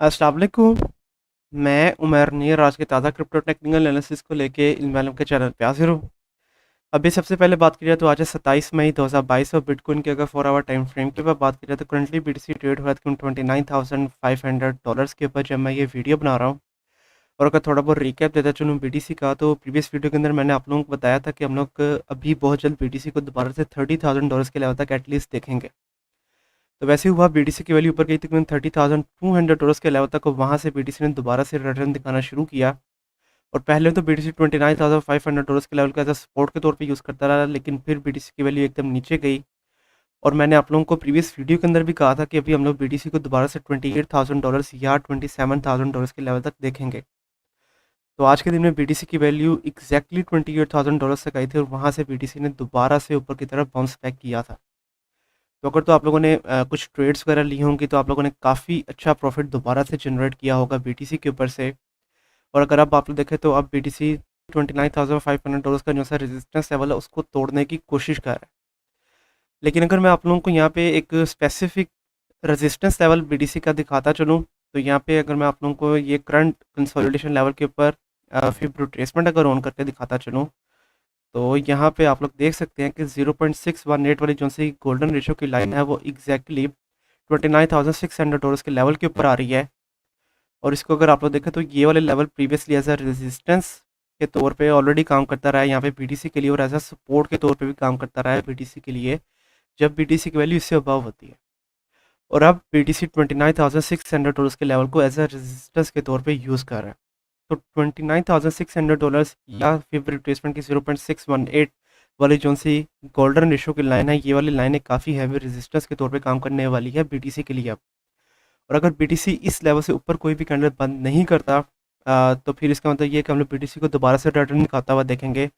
अस्सलाम वालेकुम। मैं उमर नीर आज के ताज़ा क्रिप्टो टेक्निकल एनालिसिस को लेके इल्म के चैनल पे हाजिर हूँ। अभी सबसे पहले बात की जाए तो आज है 27 मई 2022 और बिटकॉइन के अगर 4 आवर टाइम फ्रेम के ऊपर बात की जाए तो करंटली बीटीसी ट्रेड हो रहा है $29,500 के ऊपर जब मैं ये वीडियो बना रहा हूँ। और अगर थोड़ा बहुत रिकैप देता चलूँ बीटीसी का, तो प्रीवियस वीडियो के अंदर मैंने आप लोगों को बताया था कि हम लोग अभी बहुत जल्द बीटीसी को दोबारा से $30,000 के लेवल तक एटलीस्ट देखेंगे। तो वैसे ही हुआ, बीटीसी की वैल्यू ऊपर गई तकरीबन $30,200 के लेवल तक, और वहाँ से बीटीसी ने दोबारा से रिटर्न दिखाना शुरू किया। और पहले तो बीटीसी $29,500 के लेवल का एज सपोर्ट के तौर पे यूज़ करता रहा, लेकिन फिर बीटीसी की वैल्यू एकदम नीचे गई। और मैंने आप लोगों को प्रीवियस वीडियो के अंदर भी कहा था कि अभी हम लोग बीटीसी को दोबारा से $28,000 या $27,000 के लेवल तक देखेंगे। तो आज के दिन में बीटीसी की वैल्यू एग्जैक्टली $28,000 तक आई थी, और वहाँ से बीटीसी ने दोबारा से ऊपर की तरफ बाउंस बैक किया था। तो अगर तो आप लोगों ने कुछ ट्रेड्स वगैरह ली होंगी, तो आप लोगों ने काफ़ी अच्छा प्रॉफिट दोबारा से जनरेट किया होगा बीटीसी के ऊपर से। और अगर अब आप लोग देखें तो अब बीटीसी $29,500 का जो सा रेजिस्टेंस लेवल है उसको तोड़ने की कोशिश कर रहा है। लेकिन अगर मैं आप लोगों को यहाँ पे एक स्पेसिफिक रेजिस्टेंस लेवल बीटीसी का दिखाता चलूँ, तो यहाँ पे अगर मैं आप लोगों को ये करंट कंसोलिडेशन लेवल के ऊपर फिर रिट्रेसमेंट अगर ऑन करके दिखाता चलूँ, तो यहाँ पे आप लोग देख सकते हैं कि 0.618 वाली जो सी गोल्डन रेशियो की लाइन है वो एग्जैक्टली $29,600 के लेवल के ऊपर आ रही है। और इसको अगर आप लोग देखें तो ये वाले level previously as a resistance के तौर पे ऑलरेडी काम करता रहा है यहाँ पे बीटीसी के लिए, और एज अ सपोर्ट के तौर पे भी काम करता रहा है बीटीसी के लिए, जब बीटीसी की वैल्यू इससे अबव होती है। और अब बीटीसी $29,600 के लेवल को एज अ रेजिस्टेंस के तौर पे यूज़ कर रहा है। तो $29,600 या फिर रिट्रेसमेंट की 0.618 वाली जो सी गोल्डन रेशियो की लाइन है, ये वाली लाइन काफ़ी हैवी रेजिस्टेंस के तौर पे काम करने वाली है बीटीसी के लिए अब। और अगर बीटीसी इस लेवल से ऊपर कोई भी कैंडल बंद नहीं करता, तो फिर इसका मतलब ये है कि हम लोग बीटीसी को दोबारा से रिटर्न दिखाता हुआ देखेंगे।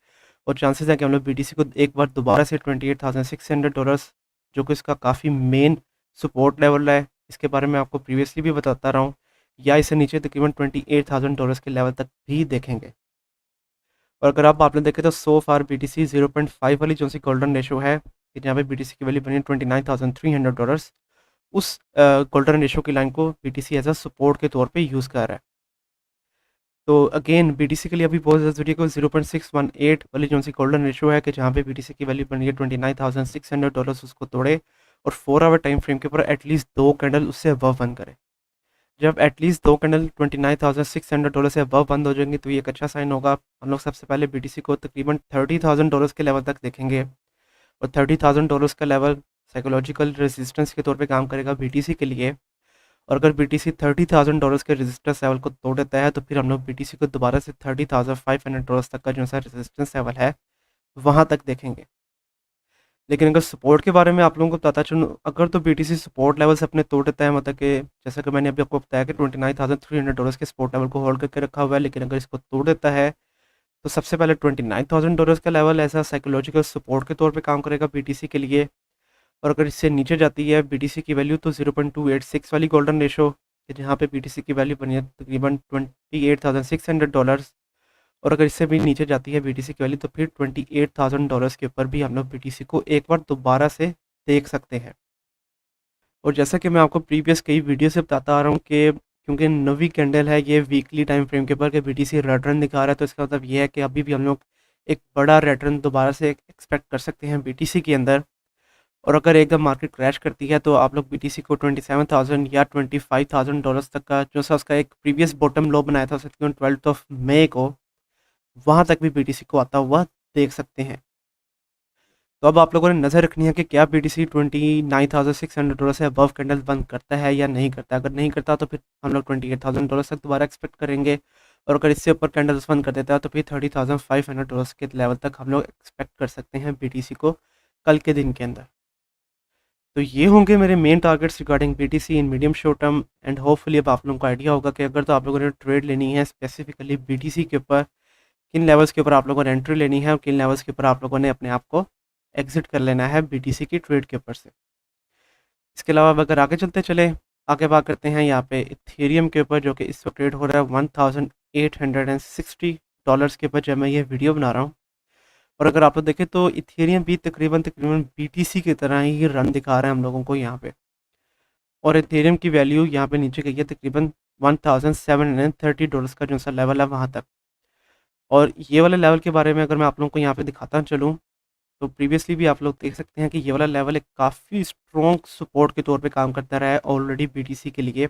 और चांसेस है कि हम लोग बीटीसी को एक बार दोबारा से $28,600, जो कि इसका काफ़ी मेन सपोर्ट लेवल है, इसके बारे में आपको प्रीवियसली भी बताता रहा हूँ, या इसे नीचे तकरीबन $28,000 के लेवल तक भी देखेंगे। और अगर आपने देखे तो सो फार बीटीसी 0.5 वाली जो सी गोल्डन रेशो है कि जहाँ पे बीटीसी की वैल्यू बनी है $29,300, उस गोल्डन रेशो की लाइन को बीटीसी एज अ सपोर्ट के तौर पे यूज़ कर रहा है। तो अगेन बीटीसी के लिए अभी बहुत ज़रूरी है कि 0.618 वाली जो सी गोल्डन रेशो है कि जहाँ पे बीटीसी की वैल्यू बनी है $29,600, उसको तोड़े और 4 आवर टाइम फ्रेम के ऊपर एटलीस्ट दो कैंडल उससे अबव बंद करे। जब एटलीस्ट दो कैंडल $29,600 से अबव बंद हो जाएंगे तो ये एक अच्छा साइन होगा। हम लोग सबसे पहले बीटीसी को तकरीबन $30,000 के लेवल तक देखेंगे, और $30,000 का लेवल साइकोलॉजिकल रेजिस्टेंस के तौर पे काम करेगा बीटीसी के लिए। और अगर बीटीसी $30,000 के रेजिस्टेंस लेवल को तोड़ देता है, तो फिर हम लोग बीटीसी को दोबारा से $30,500 तक का जो सा रेजिस्टेंस लेवल है वहाँ तक देखेंगे। लेकिन अगर सपोर्ट के बारे में आप लोगों को बताता चलूँ, अगर तो बीटीसी सपोर्ट लेवल से अपने तोड़ देता है, मतलब कि जैसा कि मैंने अभी आपको बताया कि $29,300 के सपोर्ट लेवल को होल्ड करके रखा हुआ है, लेकिन अगर इसको तोड़ देता है तो सबसे पहले $29,000 का लेवल ऐसा साइकोलॉजिकल सपोर्ट के तौर पे काम करेगा बीटीसी के लिए। और अगर इससे नीचे जाती है बीटीसी की वैल्यू तो 0.286 वाली गोल्डन रेशो, जहाँ पे बीटीसी की वैल्यू बनी है तकरीबन $28,600, और अगर इससे भी नीचे जाती है बीटीसी की वैल्यू तो फिर $28,000 के ऊपर भी हम लोग बीटीसी को एक बार दोबारा से देख सकते हैं। और जैसा कि मैं आपको प्रीवियस कई वीडियो से बताता आ रहा हूँ कि क्योंकि नवी कैंडल है ये वीकली टाइम फ्रेम के ऊपर कि बीटीसी रिटर्न दिखा रहा है, तो इसका मतलब ये है कि अभी भी हम लोग एक बड़ा रिटर्न दोबारा से एक्सपेक्ट कर सकते हैं बीटीसी के अंदर। और अगर एकदम मार्केट क्रैश करती है तो आप लोग बीटीसी को 27,000 या $25,000 तक का जो सा उसका एक प्रीवियस बॉटम लो बनाया था 12 मई को, वहाँ तक भी बीटीसी को आता हुआ देख सकते हैं। तो अब आप लोगों ने नज़र रखनी है कि क्या बीटीसी $29,600 से अबव कैंडल बंद करता है या नहीं करता। अगर नहीं करता तो फिर हम लोग $28,000 तक दोबारा एक्सपेक्ट करेंगे, और अगर इससे ऊपर कैंडल्स बंद कर देता है तो फिर $30,500 के लेवल तक हम लोग एक्सपेक्ट कर सकते हैं बीटीसी को कल के दिन के अंदर। तो ये होंगे मेरे main targets regarding BTC in medium short term, and hopefully अब आप लोगों को आइडिया होगा कि अगर तो आप लोगों ने ट्रेड लेनी है स्पेसिफिकली बीटीसी के ऊपर, किन लेवल्स के ऊपर आप लोगों ने एंट्री लेनी है और किन लेवल्स के ऊपर आप लोगों ने अपने आप को एग्जिट कर लेना है बीटीसी की ट्रेड के ऊपर से। इसके अलावा अब अगर आगे चलते चले, आगे बात करते हैं यहाँ पे इथेरियम के ऊपर, जो कि इस वक्त ट्रेड हो रहा है $1,860 के ऊपर जब मैं ये वीडियो बना रहा हूँ। और अगर आप लोग देखें तो इथेरियम भी तकरीबन तकरीबन बीटीसी की तरह ही रन दिखा रहा है हम लोगों को यहाँ पे। और इथेरियम की वैल्यू यहाँ पे नीचे गई है तकरीबन $1730 का जो सा लेवल है वहाँ तक। और ये वाले लेवल के बारे में अगर मैं आप लोगों को यहाँ पे दिखाता चलूँ, तो प्रीवियसली भी आप लोग देख सकते हैं कि ये वाला लेवल एक काफ़ी स्ट्रॉन्ग सपोर्ट के तौर पे काम करता रहा है ऑलरेडी बीटीसी के लिए।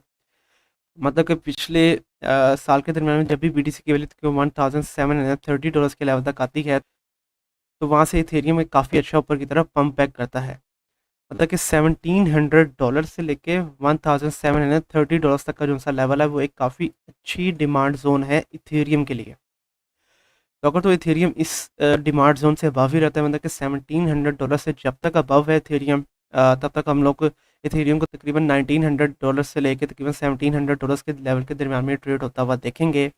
मतलब कि पिछले साल के दरमियान में जब भी बीटीसी की वैल्यू $1730 के लेवल तक आती है, तो वहाँ से इथेरियम एक काफ़ी अच्छा ऊपर की तरफ पंप बैक करता है। मतलब कि $1700 से लेके $1730 तक का जो सा लेवल है वो एक काफ़ी अच्छी डिमांड जोन है इथेरियम के लिए। तो अगर तो इथेरियम इस डिमांड जोन से अबव ही रहता है, मतलब कि $1700 से जब तक अबव है इथेरियम, तब तक हम लोग इथेरियम को तकरीबन $1900 से लेके तकरीबन $1700 के लेवल के दरमियान में ट्रेड होता हुआ देखेंगे।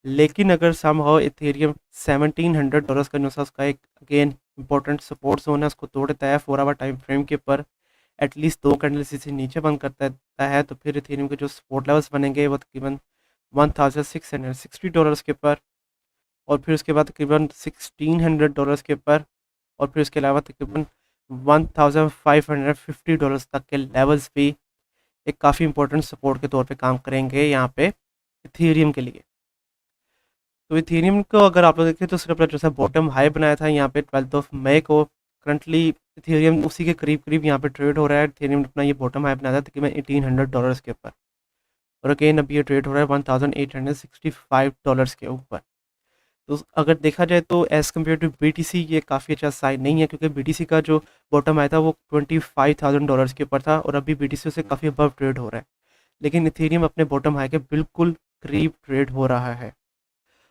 लेकिन अगर समहाउ इथेरियम $1700 का जो सा उसका एक अगेन इंपॉर्टेंट सपोर्ट जोन है उसको तोड़ देता है 4 आवर टाइम फ्रेम के ऊपर, एटलीस्ट 2 कैंडल से नीचे बंद करता है, तो फिर इथेरियम के जो सपोर्ट लेवल्स बनेंगे वो तकरीबन $1660 के ऊपर, और फिर उसके बाद तकरीबन $1600 के ऊपर, और फिर उसके अलावा तकरीबन $1550 तक के लेवल्स भी एक काफ़ी इंपॉर्टेंट सपोर्ट के तौर पे काम करेंगे यहाँ पे इथेरियम के लिए। तो इथेरियम को अगर आप लोग देखें तो उसने अपना जो सा बॉटम हाई बनाया था यहाँ पे 12 मई को। करंटली इथेरियम उसी के करीब करीब यहाँ पे ट्रेड हो रहा है। इथेरियम ने अपना ये बॉटम हाई बनाया था तकरीबन $1800 के ऊपर, और अगेन अभी ये ट्रेड हो रहा है $1865 के ऊपर। तो अगर देखा जाए तो एज़ कम्पेयर टू बीटीसी ये काफ़ी अच्छा साइन नहीं है, क्योंकि बीटीसी का जो बॉटम आया था वो $25,000 के ऊपर था, और अभी बीटीसी से काफ़ी अबव ट्रेड हो रहा है। लेकिन इथेरियम अपने बॉटम हाई के बिल्कुल करीब ट्रेड हो रहा है।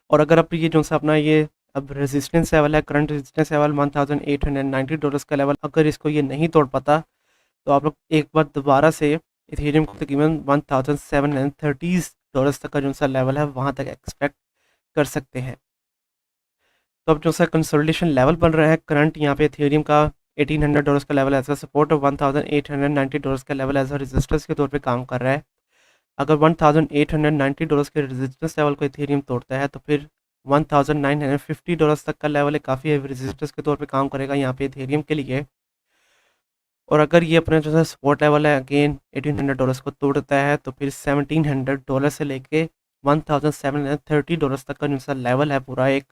और अगर आप ये जो सा अपना ये अब रेजिस्टेंस लेवल है, करंट रेजिस्टेंस लेवल $1890 का लेवल, अगर इसको ये नहीं तोड़ पाता तो आप लोग एक बार दोबारा से इथेरियम को तकरीबन $1730 तक का जो सा लेवल है वहाँ तक एक्सपेक्ट कर सकते हैं। तो अब जो सा कंसोलिडेशन लेवल बन रहा है करंट यहाँ पे इथेरियम का $1800 का लेवल एज अ सपोर्ट और $1890 का लेवल एज अ रेजिस्टेंस के तौर पे काम कर रहा है। अगर $1890 के रेजिस्टेंस लेवल को इथेरियम तोड़ता है तो फिर $1950 तक का लेवल एक काफ़ी हैवी रेजिस्टेंस के तौर पे काम करेगा यहाँ पे इथेरियम के लिए। और अगर ये अपना जो है सपोर्ट लेवल है अगेन $1800 को तोड़ता है तो फिर $1700 से लेके $1730 तक का जो सा लेवल है पूरा एक,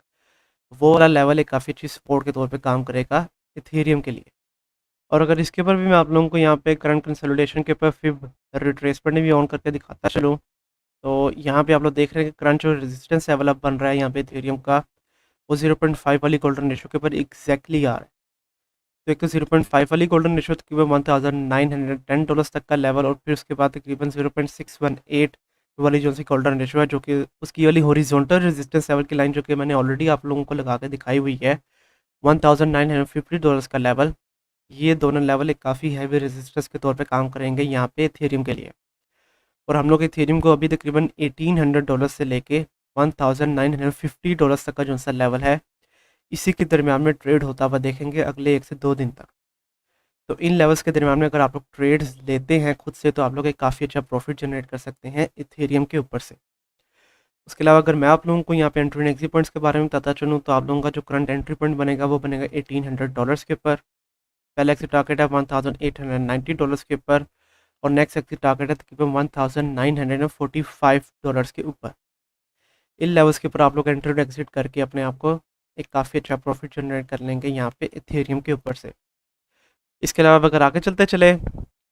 वो वाला लेवल एक काफ़ी अच्छी सपोर्ट के तौर पे काम करेगा इथेरियम के लिए। और अगर इसके ऊपर भी मैं आप लोगों को यहाँ पे करंट कंसोलिडेशन के ऊपर फिर रिट्रेसमेंट भी ऑन करके दिखाता चलूँ, तो यहाँ पे आप लोग देख रहे हैं कि करंट जो रेजिस्टेंस लेवल अब बन रहा है यहाँ पे इथेरियम का, वो 0.5 वाली गोल्डन रेशो के ऊपर एग्जैक्टली आ रहा है। तो एक तो 0.5 वाली गोल्डन रेशो तकरीबन $1910 तक का लेवल, और फिर उसके बाद तकरीबन 0.618 वाली जो सी गोल्डन रेशो है, जो कि उसकी वाली हॉरिजॉन्टल रेजिस्टेंस लेवल की लाइन जो कि मैंने ऑलरेडी आप लोगों को लगा के दिखाई हुई है $1950 का लेवल। ये दोनों लेवल एक काफ़ी हैवी रेजिस्टेंस के तौर पे काम करेंगे यहाँ पे इथेरियम के लिए। और हम लोग इथेरियम को अभी तकरीबन $1800 से लेके $1950 तक का जो सा लेवल है, इसी के दरमियान में ट्रेड होता हुआ देखेंगे अगले 1 से 2 दिन तक। तो इन लेवल्स के दरमियान में अगर आप लोग ट्रेड्स लेते हैं खुद से, तो आप लोग एक काफ़ी अच्छा प्रॉफिट जनरेट कर सकते हैं इथेरियम के ऊपर से। उसके अलावा अगर मैं आप लोगों को यहाँ पे एंट्री एंड एग्जिट पॉइंट्स के बारे में बताता चलूँ, तो आप लोगों का जो करंट एंट्री पॉइंट बनेगा वो बनेगा $1800 के ऊपर। पहला एग्जिट टारगेट है $1890 के ऊपर, और नेक्स्ट एग्जिट टारगेट है तकरीबन $1945 के ऊपर। इन लेवल्स के ऊपर आप लोग एंट्री एंड एग्जिट करके अपने आप को एक काफ़ी अच्छा प्रॉफिट जनरेट कर लेंगे यहाँ पे इथेरियम के ऊपर से। इसके अलावा अगर आगे चलते चले,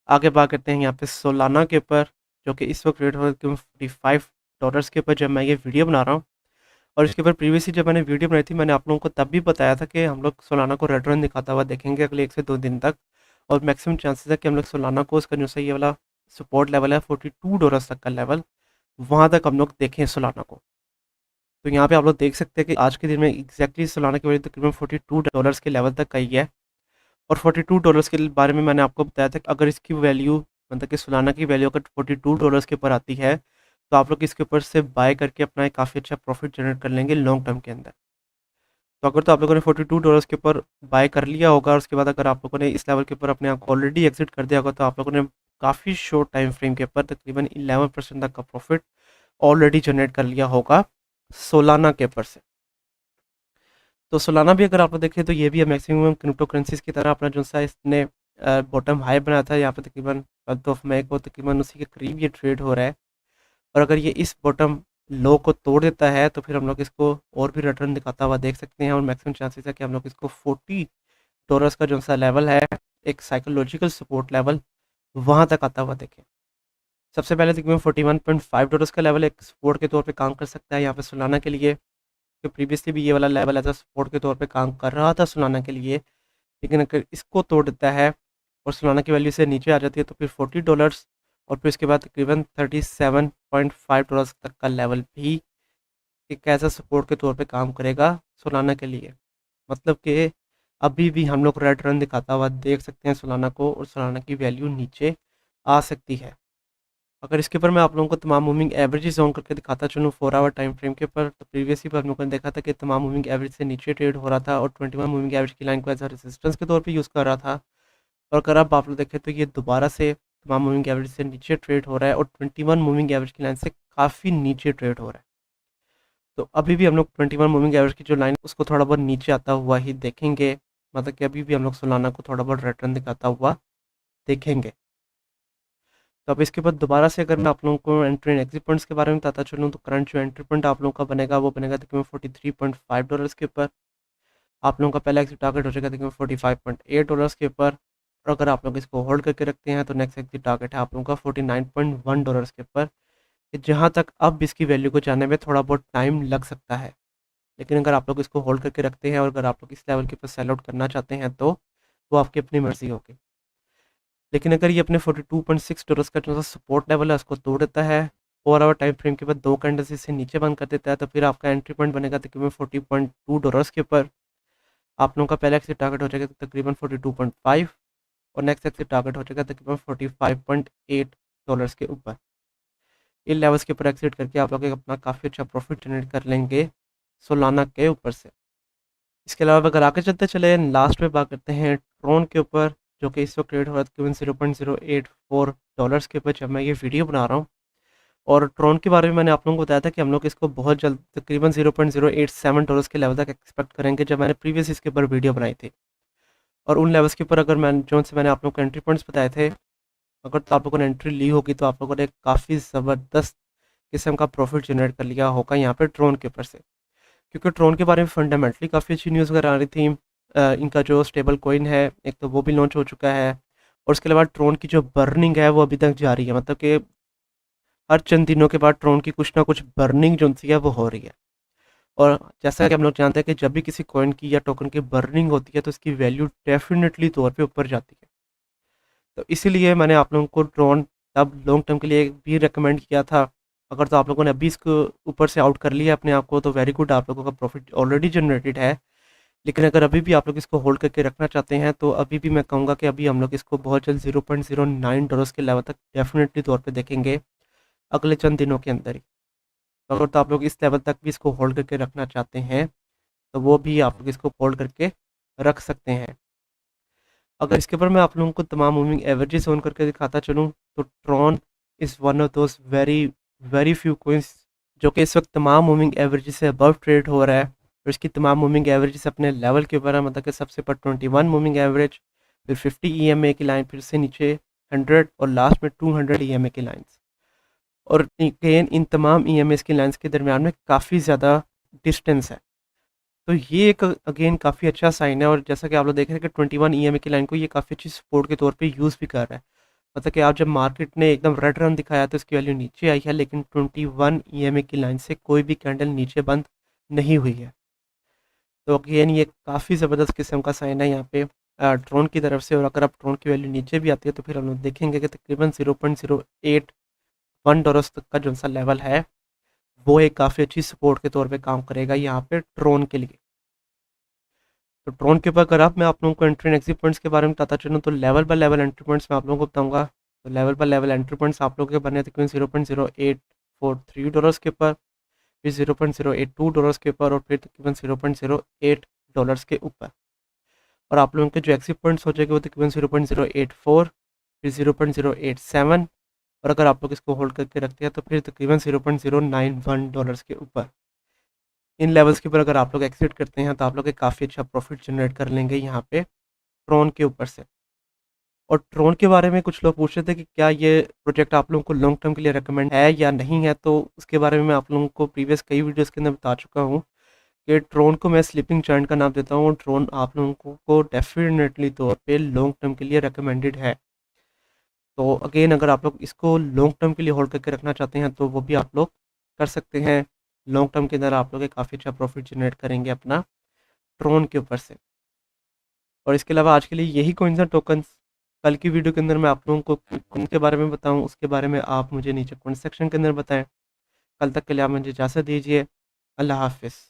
आगे बात करते हैं यहाँ पे सोलाना के ऊपर, जो कि इस वक्त रेट हो रहा है $45 के ऊपर जब मैं ये वीडियो बना रहा हूँ। और इसके ऊपर प्रीवियसली जब मैंने वीडियो बनाई थी, मैंने आप लोगों को तब भी बताया था कि हम लोग सोलाना को रेड रन दिखाता हुआ देखेंगे अगले 1 से 2 दिन तक, और मैक्सिमम चांसेस है कि हम लोग सोलाना को उसका जो सही वाला सपोर्ट लेवल है $42 तक का लेवल, वहाँ तक हम लोग देखें सोलाना को। तो यहाँ पे आप लोग देख सकते हैं कि आज के दिन में एग्जैक्टली सोलाना की वैल्यू तकरीबन $42 के लेवल तक आई है। और $42 के बारे में मैंने आपको बताया था कि अगर इसकी वैल्यू, मतलब कि सोलाना की वैल्यू अगर $42 के ऊपर आती है, तो आप लोग इसके ऊपर से बाय करके अपना एक काफ़ी अच्छा प्रॉफिट जनरेट कर लेंगे लॉन्ग टर्म के अंदर। तो अगर तो आप लोगों ने $42 के ऊपर बाय कर लिया होगा, और उसके बाद अगर आप लोगों ने इस लेवल के ऊपर अपने आप को ऑलरेडी एग्जिट कर दिया होगा, तो आप लोगों ने काफ़ी शॉर्ट टाइम फ्रेम के ऊपर तकरीबन 11% तक का प्रॉफिट ऑलरेडी जनरेट कर लिया होगा सोलाना के ऊपर से। तो सोलाना भी अगर आप लोग देखें तो ये भी मैक्सिमम क्रिप्टो करेंसीज की तरह अपना जो सा इसने बॉटम हाई बनाया था यहाँ पे तकरीबन 12 मई को, तकरीबन उसी के करीब ये ट्रेड हो रहा है। और अगर ये इस बॉटम लो को तोड़ देता है तो फिर हम लोग इसको और भी रिटर्न दिखाता हुआ देख सकते हैं, और मैक्सिमम चांसेस है कि हम लोग इसको $40 का जो सा लेवल है, एक साइकोलॉजिकल सपोर्ट लेवल, वहाँ तक आता हुआ देखें। सबसे पहले तकरीबन $41.5 का लेवल एक सपोर्ट के तौर पे काम कर सकता है यहाँ पे सोलाना के लिए, कि प्रीवियसली भी ये वाला लेवल एज अ सपोर्ट के तौर पे काम कर रहा था सोलाना के लिए। लेकिन अगर इसको तोड़ देता है और सोलाना की वैल्यू से नीचे आ जाती है तो फिर $40, और फिर उसके बाद तकरीबन $37.5 तक का लेवल भी एक ऐसा सपोर्ट के तौर पे काम करेगा सोलाना के लिए। मतलब कि अभी भी हम लोग रेड रन दिखाता हुआ देख सकते हैं सोलाना को, और सोलाना की वैल्यू नीचे आ सकती है। अगर इसके ऊपर मैं आप लोगों को तमाम मूविंग एवरेजेस ऑन करके दिखाता चलूँ 4 आवर टाइम फ्रेम के ऊपर, तो प्रीवियसली पर हम लोगों ने देखा था कि तमाम मूविंग एवरेज से नीचे ट्रेड हो रहा था और 21 मूविंग एवरेज की लाइन को एज अ रेजिस्टेंस के तौर पे यूज़ कर रहा था। और अगर अब आप लोग देखें तो ये दोबारा से तमाम मूविंग एवरेज से नीचे ट्रेड हो रहा है और 21 मूविंग एवरेज की लाइन से काफ़ी नीचे ट्रेड हो रहा है। तो अभी भी हम लोग 21 मूविंग एवरेज की जो लाइन उसको थोड़ा बहुत नीचे आता हुआ ही देखेंगे, मतलब कि अभी भी हम लोग सोलाना को थोड़ा बहुत रिटर्न दिखाता हुआ देखेंगे। तो अब इसके बाद दोबारा से अगर मैं आप लोगों को एंट्री एंड एग्जिट पॉइंट्स के बारे में बताता चलूँ, तो करंट जो एंट्री पॉइंट आप लोगों का बनेगा वो बनेगा तकरीबन $43.5 के ऊपर। आप लोगों का पहला एग्जिट टारगेट हो जाएगा तकरीबन $45.8 के ऊपर। और अगर आप लोग इसको होल्ड करके रखते हैं तो नेक्स्ट एग्जिट टारगेट है आप लोगों का $49.1 के ऊपर, जहाँ तक अब इसकी वैल्यू को जानने में थोड़ा बहुत टाइम लग सकता है। लेकिन अगर आप लोग इसको होल्ड करके रखते हैं और अगर आप लोग इस लेवल के ऊपर सेल आउट करना चाहते हैं तो वो आपकी अपनी मर्जी होगी। लेकिन अगर ये अपने $42.6 का जो सपोर्ट लेवल है उसको तोड़ देता है, 4 आवर टाइम फ्रेम के बाद 2 कैंडल्स इसे नीचे बंद कर देता है, तो फिर आपका एंट्री पॉइंट बनेगा तकरीबन $40.2 के ऊपर। आप लोगों का पहला एक्सिट टारगेट हो जाएगा तकरीबन 42.5, और नेक्स्ट एक्सिट टारगेट हो जाएगा तकरीबन $45.8 के ऊपर। इन लेवल्स के ऊपर एक्सिट करके आप लोग अपना काफ़ी अच्छा प्रॉफिट जनरेट कर लेंगे सोलाना के ऊपर से। इसके अलावा अगर आगे चलते चले लास्ट में बात करते हैं ट्रोन के ऊपर, जो कि इस वक्त ट्रेड हो रहा है तकरीबन $0.084 के ऊपर जब मैं ये वीडियो बना रहा हूँ। और ट्रोन के बारे में मैंने आप लोगों को बताया था कि हम लोग इसको बहुत जल्द तकरीबन $0.087 के लेवल तक एक्सपेक्ट करेंगे, जब मैंने प्रीवियस इसके ऊपर वीडियो बनाई थी। और उन लेवल्स के ऊपर अगर मैंने आप लोग को एंट्री पॉइंट्स बताए थे, अगर तो आप लोगों ने एंट्री ली होगी तो आप लोगों ने काफ़ी ज़बरदस्त किस्म का प्रॉफिट जनरेट कर लिया होगा यहाँ पे ट्रोन के ऊपर से। क्योंकि ट्रोन के बारे में फंडामेंटली काफ़ी अच्छी न्यूज़ वगैरह आ रही थी। इनका जो स्टेबल कॉइन है एक तो वो भी लॉन्च हो चुका है, और उसके अलावा ट्रोन की जो बर्निंग है वो अभी तक जारी है, मतलब कि हर चंद दिनों के बाद ट्रोन की कुछ ना कुछ बर्निंग जो सी है वो हो रही है। और जैसा कि हम लोग जानते हैं कि जब भी किसी कॉइन की या टोकन की बर्निंग होती है तो उसकी वैल्यू डेफिनेटली तौर पे ऊपर जाती है। तो इसीलिए मैंने आप लोगों को ड्रोन तब लॉन्ग टर्म के लिए भी रिकमेंड किया था। अगर तो आप लोगों ने अभी इसको ऊपर से आउट कर लिया अपने आप को तो वेरी गुड, आप लोगों का प्रॉफिट ऑलरेडी जनरेटेड है। लेकिन अगर अभी भी आप लोग इसको होल्ड करके रखना चाहते हैं तो अभी भी मैं कहूँगा कि अभी हम लोग इसको बहुत जल्द $0.09 के लेवल तक डेफिनेटली तौर पे देखेंगे अगले चंद दिनों के अंदर ही। तो अगर तो आप लोग इस लेवल तक भी इसको होल्ड करके रखना चाहते हैं तो वो भी आप लोग इसको होल्ड करके रख सकते हैं। अगर इसके ऊपर मैं आप लोगों को तमाम मूविंग एवरेजेस ऑन करके दिखाता चलूँ, तो Tron is one of those very very few coins जो कि इस वक्त तमाम मूविंग एवरेजेस से अबव ट्रेड हो रहा है, और इसकी तमाम मूविंग एवरेजेस अपने लेवल के ऊपर है, मतलब कि सबसे ऊपर 21 मूविंग एवरेज, फिर 50 EMA की लाइन, फिर से नीचे 100 और लास्ट में 200 EMA की लाइन्स। और अगेन इन तमाम EMAs की लाइन्स के दरमियान में काफ़ी ज़्यादा डिस्टेंस है। तो ये एक अगेन काफ़ी अच्छा साइन है, और जैसा कि आप लोग देख रहे हैं कि 21 EMA की लाइन को ये काफ़ी अच्छी सपोर्ट के तौर पे यूज़ भी कर रहा है। मतलब कि आप जब मार्केट ने एकदम रेड रन दिखाया तो इसकी वैल्यू नीचे आई है, लेकिन 21 EMA की लाइन से कोई भी कैंडल नीचे बंद नहीं हुई है। तो अगेन ये काफ़ी ज़बरदस्त किस्म का साइन है यहाँ पे ट्रोन की तरफ से। और अगर आप ट्रोन की वैल्यू नीचे भी आती है तो फिर हम लोग देखेंगे कि तकरीबन $0.081 तक का जो सा लेवल है वो एक काफ़ी अच्छी सपोर्ट के तौर पे काम करेगा यहाँ पे ट्रोन के लिए। तो ट्रोन के ऊपर अगर आप मैं आप लोगों को एंट्री एंड एग्जिट पॉइंट्स के बारे में बताता चलूँ, तो level by level entry points मैं आप लोगों को बताऊंगा। तो level by level entry points आप लोगों के बने तकरीबन $0.0843 के ऊपर, फिर $0.082 के ऊपर, और फिर तकरीबन $0.08 के ऊपर। और आप लोगों के जो एग्जिट पॉइंट्स हो जाएंगे वो तकरीबन 0.084, फिर 0.087, और अगर आप लोग इसको होल्ड करके रखते हैं तो फिर तकरीबन $0.091 के ऊपर। इन लेवल्स के ऊपर अगर आप लोग एक्सिट करते हैं तो आप लोग काफ़ी अच्छा प्रॉफिट जनरेट कर लेंगे यहाँ पे ट्रोन के ऊपर से। और ट्रोन के बारे में कुछ लोग पूछ रहे थे कि क्या ये प्रोजेक्ट आप लोगों को लॉन्ग टर्म के लिए रिकमेंड है या नहीं है, तो उसके बारे में मैं आप लोगों को प्रीवियस कई वीडियोस के अंदर बता चुका हूँ कि ट्रोन को मैं स्लीपिंग जायंट का नाम देता हूँ और ट्रोन आप लोगों को डेफिनेटली तौर पे लॉन्ग टर्म के लिए रिकमेंडेड है। तो अगेन अगर आप लोग इसको लॉन्ग टर्म के लिए होल्ड करके रखना चाहते हैं तो वो भी आप लोग कर सकते हैं। लॉन्ग टर्म के अंदर आप लोग एक काफ़ी अच्छा प्रॉफिट जनरेट करेंगे अपना ट्रोन के ऊपर से। और इसके अलावा आज के लिए यही कॉइन्स हैं टोकन्स। कल की वीडियो के अंदर मैं आप लोगों को उनके बारे में बताऊं, उसके बारे में आप मुझे नीचे कमेंट सेक्शन के अंदर बताएं। कल तक के लिए आप मुझे इजाज़त दीजिए। अल्लाह हाफिज़।